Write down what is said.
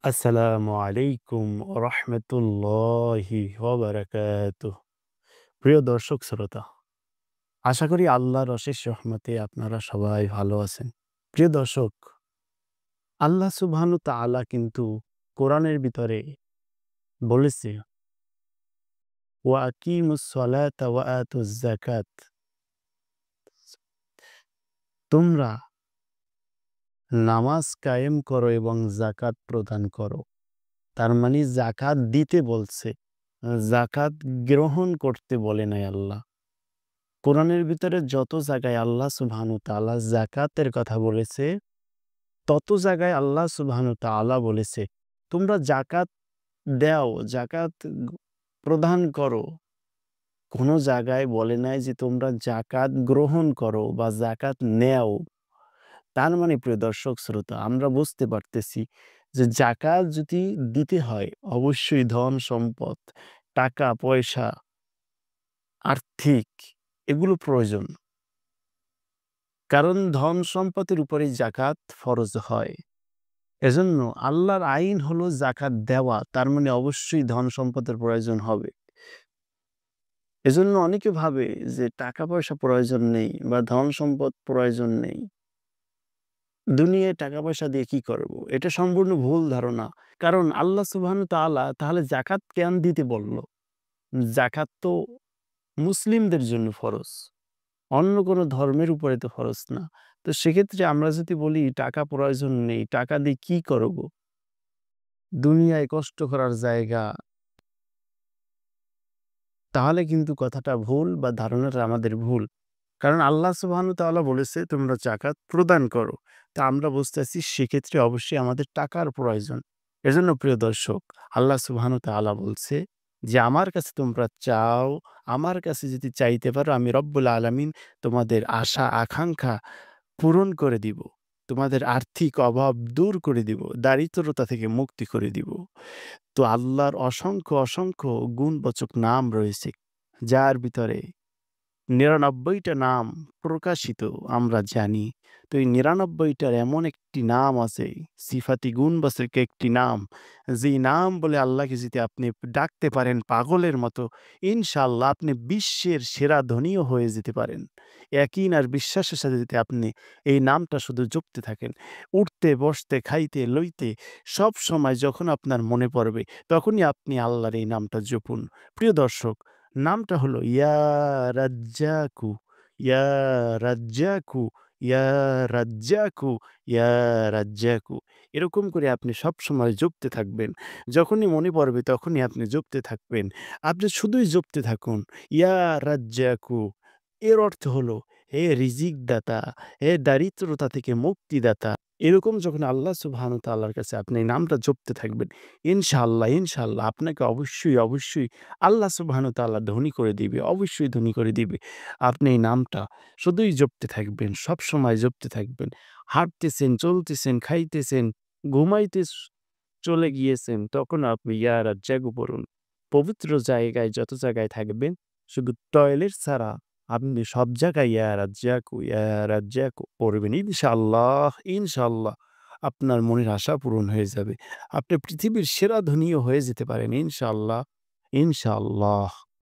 আসসালামু আলাইকুম রহমতুল্লাহি ওয়াবারাকাতুহ। প্রিয় দর্শক শ্রোতা, আশা করি আল্লাহর অশেষ রহমতে আপনারা সবাই ভালো আছেন। প্রিয় দর্শক, আল্লাহ সুবহানাহু তাআলা কিন্তু কোরআনের ভিতরে বলেছে, ওয়া আকিমুস সালাতা ওয়া আতুজ যাকাত, তোমরা নামাজ কায়েম করো এবং যাকাত প্রদান করো। তার মানে যাকাত দিতে বলছে, যাকাত গ্রহণ করতে বলে নাই আল্লাহ। কোরআনের ভিতরে যত জায়গায় আল্লাহ সুবহানাহু তাআলা যাকাতের কথা বলেছে, তত জায়গায় আল্লাহ সুবহানাহু তাআলা বলেছে, তোমরা যাকাত দাও, যাকাত প্রদান করো। কোনো জায়গায় বলে নাই যে তোমরা যাকাত গ্রহণ করো বা যাকাত নেও। তার মানে প্রিয় দর্শক শ্রোতা, আমরা বুঝতে পারতেছি যে যাকাত যদি দিতে হয়, অবশ্যই ধন সম্পদ, টাকা পয়সা, আর্থিক এগুলো প্রয়োজন। কারণ ধন সম্পদের উপরেই যাকাত ফরজ হয়। এজন্য আল্লাহর আইন হলো যাকাত দেওয়া। তার মানে অবশ্যই ধন সম্পদের প্রয়োজন হবে। এজন্য অনেকে ভাবে যে টাকা পয়সা প্রয়োজন নেই বা ধন সম্পদ প্রয়োজন নেই। দুনিয়ায় টাকা পয়সা দিয়ে কি করব? এটা সম্পূর্ণ ভুল ধারণা। কারণ আল্লাহ সুবহানাহু তাআলা তাহলে যাকাত কেন দিতে বলল? যাকাত তো মুসলিমদের জন্য ফরজ। অন্য কোনো ধর্মের উপরে তো ফরজ না। তো সেক্ষেত্রে আমরা যদি বলি টাকা প্রয়োজন নেই, টাকা দিয়ে কি করব? দুনিয়ায় কষ্ট করার জায়গা, তাহলে কিন্তু কথাটা ভুল বা ধারণাটা আমাদের ভুল। কারণ আল্লাহ সুবহানাহু তাআলা বলেছে তোমরা যাকাত প্রদান করো। তা আমরা বুঝতেছি সেক্ষেত্রে অবশ্যই আমাদের টাকার প্রয়োজন। এজন্য প্রিয় দর্শক, আল্লাহ সুবহানাহু তাআলা বলছে যে, আমার কাছে তোমরা চাও, আমার কাছে যদি চাইতে পারো আমি রব্বুল আলামিন তোমাদের আশা আকাঙ্খা পূরণ করে দিব। তোমাদের আর্থিক অভাব দূর করে দিব। দারিদ্রতা থেকে মুক্তি করে দিব। তো আল্লাহর অসংখ্য গুণবাচক নাম রয়েছে, যার ভিতরে ৯৯ টা নাম প্রকাশিত আমরা জানি। তো এই ৯৯ টার এমন একটি নাম আছে, সিফাতি গুণবাচক একটি নাম, যেই নাম বলে আল্লাহকে যদি আপনি ডাকতে পারেন পাগলের মতো, ইনশাআল্লাহ আপনি বিশ্বের সেরা ধনীও হয়ে যেতে পারেন। ইয়াকিন আর বিশ্বাসের সাথে যদি আপনি এই নামটা শুধু জপতে থাকেন, উঠতে, বসতে, খাইতে, লইতে সবসময় যখন আপনার মনে পড়বে, তখনই আপনি আল্লাহর এই নামটা জপুন। প্রিয় দর্শক, নামটা হলো ইয়া রাজ্জাকু, ইয়া রাজ্জাকু, ইয়া রাজ্জাকু, ইয়া রাজ্জাকু। এরকম করে আপনি সবসময় জপতে থাকবেন। যখনই মনে পড়বে তখনই আপনি জপতে থাকবেন। আপনি শুধুই জপতে থাকুন, ইয়া রাজ্জাকু। এর অর্থ হলো, হে রিজিক দাতা, হে দারিদ্রতা থেকে মুক্তিদাতা। এরকম যখন আল্লাহ সুবহানাহু তাআলার কাছে আপনি এই নামটা জপতে থাকবেন, ইনশাআল্লাহ আপনাকে অবশ্যই আল্লাহ সুবহানাহু তাআলা ধনী করে দিবে, অবশ্যই ধনী করে দিবে। আপনি এই নামটা শুধুই জপতে থাকবেন, সবসময় জপতে থাকবেন। হাঁটতেছেন, চলতেছেন, খাইতেছেন, ঘুমাইতে চলে গিয়েছেন, তখন আপনি ইয়া রাজ্জাকু পড়ুন। পবিত্র জায়গায় যত জায়গায় থাকবেন, শুধু টয়লেট ছাড়া আপনি সব জায়গায় ইয়া রাজ্জাকু পড়বেন। ইনশাআল্লাহ আপনার মনের আশা পূরণ হয়ে যাবে। আপনি পৃথিবীর সেরা ধনীও হয়ে যেতে পারেন ইনশাআল্লাহ।